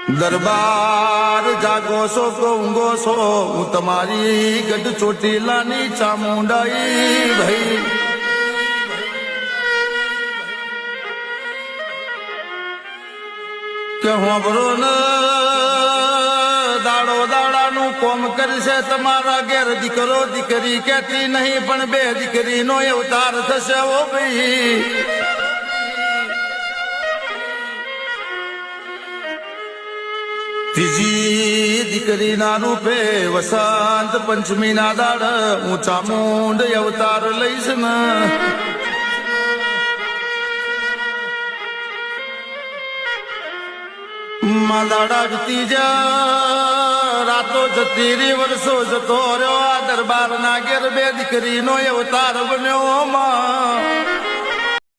દરબાર જાગો છો તો ઊંઘો છો, હું તમારી ગઢ ચોટીલાની ચામુંડાઈ ભાઈ. કે હોંભરો ને દાડો દાડાનું કોમ કરશે તમારા ઘેર દીકરો દીકરી કેતી નહીં, પણ બે દીકરીનો અવતાર થશે ઓ ભાઈ. ત્રીજી દીકરીના રૂપે વસંત પંચમી ના દાડ હું ચામુંડ અવતાર લઈશ ને. માં દાડા વીતી જા રાતો જતી રી વર્ષો જતો રહ્યો, આ દરબાર ના ઘેર બે દીકરીનો અવતાર બન્યો માં.